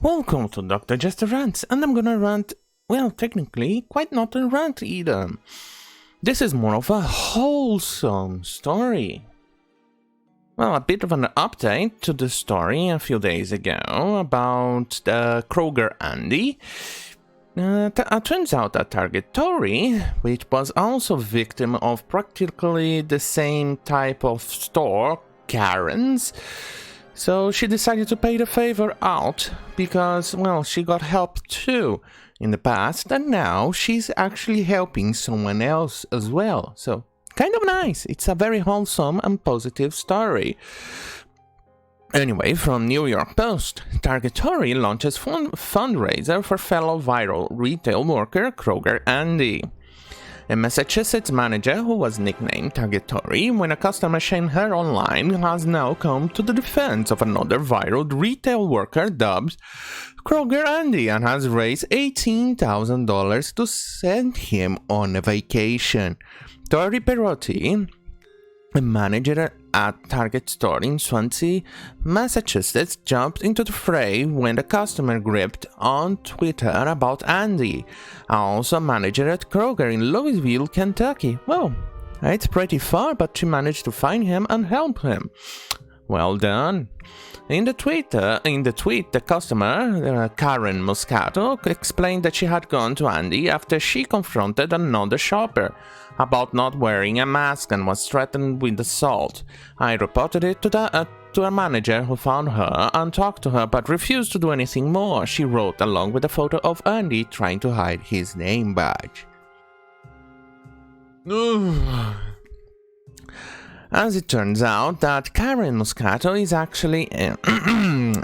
Welcome to Dr. Jester Rants, and I'm gonna rant, well, technically, quite not a rant either. This is more of a wholesome story. Well, a bit of an update to the story a few days ago about the Kroger Andy. Turns out that target Tori, which was also victim of practically the same type of store, Karen's, so she decided to pay the favor out because, well, she got help too in the past, and now she's actually helping someone else as well. So, kind of nice. It's a very wholesome and positive story. Anyway, from New York Post, Target Tori launches fundraiser for fellow viral retail worker Kroger Andy. A Massachusetts manager who was nicknamed Target Tori when a customer shamed her online has now come to the defense of another viral retail worker dubbed Kroger Andy and has raised $18,000 to send him on a vacation. Tori Perotti, a manager at Target store in Swansea, Massachusetts, jumped into the fray when the customer gripped on Twitter about Andy, also a manager at Kroger in Louisville, Kentucky. Well, it's pretty far, but she managed to find him and help him. Well done. In the tweet, the customer, Karen Moscato, explained that she had gone to Andy after she confronted another shopper about not wearing a mask and was threatened with assault. I reported it to a manager who found her and talked to her but refused to do anything more, she wrote along with a photo of Andy trying to hide his name badge. As it turns out, that Karen Moscato is actually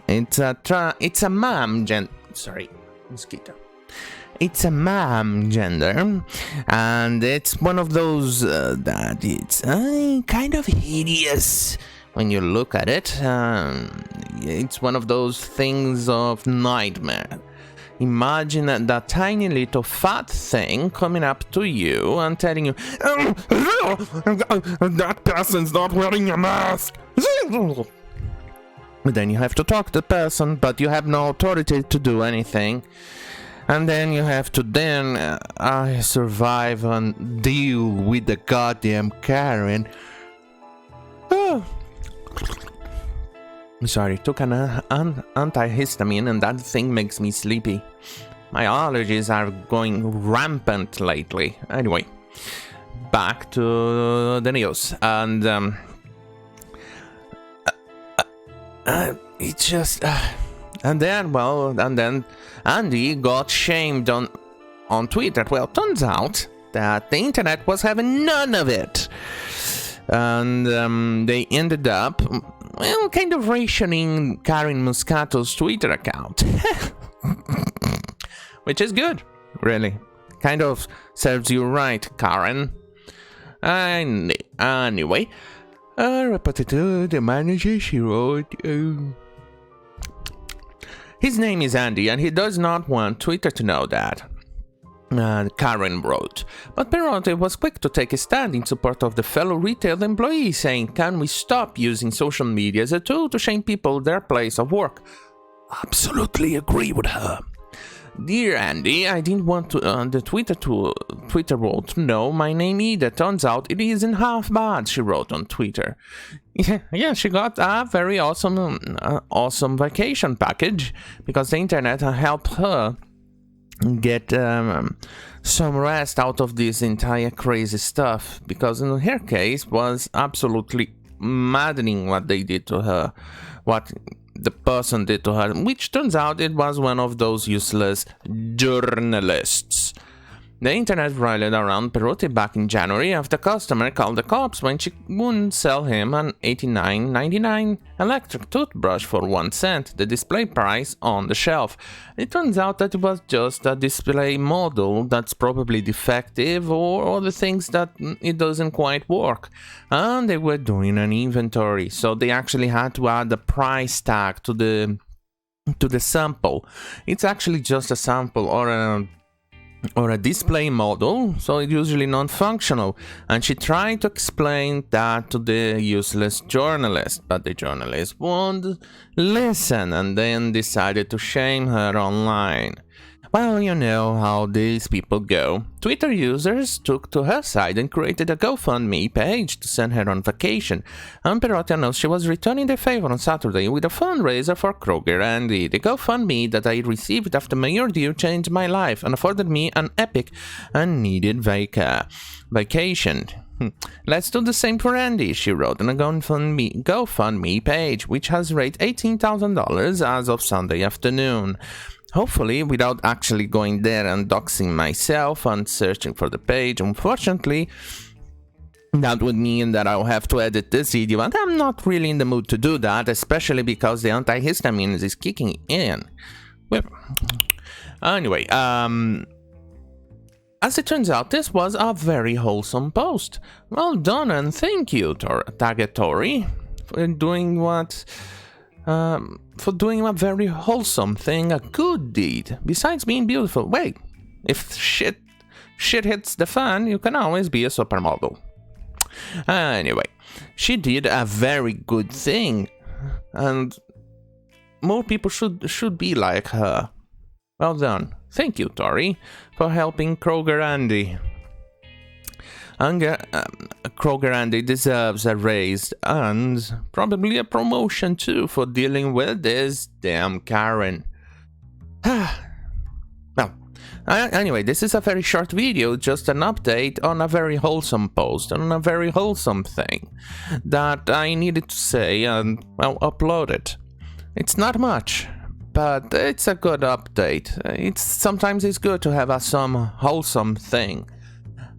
it's a mom It's a mom gender, and it's one of those that it's kind of hideous when you look at it. It's one of those things of nightmare. Imagine that tiny little fat thing coming up to you and telling you, that person's not wearing a mask. Then you have to talk to the person, but you have no authority to do anything. And then you have to survive and deal with the goddamn Karen. Oh. Sorry, took an antihistamine and that thing makes me sleepy. My allergies are going rampant lately. Anyway, back to the news. And it's just... And then Andy got shamed on Twitter. Well, turns out that the internet was having none of it. And they ended up, well, kind of rationing Karen Moscato's Twitter account. Which is good, really. Kind of serves you right, Karen. Anyway, reported to the manager, she wrote... His name is Andy, and he does not want Twitter to know that, Karen wrote. But Perotti was quick to take a stand in support of the fellow retail employee, saying, "Can we stop using social media as a tool to shame people their place of work?" Absolutely agree with her. "Dear Andy, I didn't want the Twitter world to know my name either. Turns out it isn't half bad," she wrote on Twitter. Yeah, she got a very awesome vacation package because the internet helped her get some rest out of this entire crazy stuff. Because in her case, was absolutely maddening what they did to her, what the person did to her, which turns out it was one of those useless journalists. The internet rallied around Perotti back in January after a customer called the cops when she wouldn't sell him an $89.99 electric toothbrush for 1 cent, the display price on the shelf. It turns out that it was just a display model that's probably defective or other things that it doesn't quite work. And they were doing an inventory, so they actually had to add a price tag to the sample. It's actually just a sample or a or a display model, so it's usually non-functional, and she tried to explain that to the useless journalist, but the journalist won't listen and then decided to shame her online. Well, you know how these people go. Twitter users took to her side and created a GoFundMe page to send her on vacation. And Perotti announced she was returning the favor on Saturday with a fundraiser for Kroger and the GoFundMe that I received after my ordeal changed my life and afforded me an epic and needed vacation. Let's do the same for Andy, she wrote on a GoFundMe page, which has raised $18,000 as of Sunday afternoon. Hopefully, without actually going there and doxing myself and searching for the page. Unfortunately, that would mean that I'll have to edit this video, and I'm not really in the mood to do that, especially because the antihistamine is kicking in. Well, anyway, as it turns out, this was a very wholesome post. Well done, and thank you, Tori, for doing a very wholesome thing, a good deed, besides being beautiful. Wait, if shit hits the fan, you can always be a supermodel. Anyway, she did a very good thing, and more people should be like her. Well done. Thank you, Tori, for helping Kroger Andy. Kroger Andy deserves a raise and probably a promotion too for dealing with this damn Karen. Well, anyway, this is a very short video, just an update on a very wholesome post, on a very wholesome thing that I needed to say and, well, upload it. It's not much, but it's a good update. Sometimes it's good to have some wholesome thing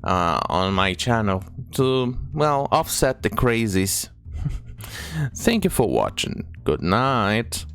on my channel to, well, offset the crazies. Thank you for watching. Good night.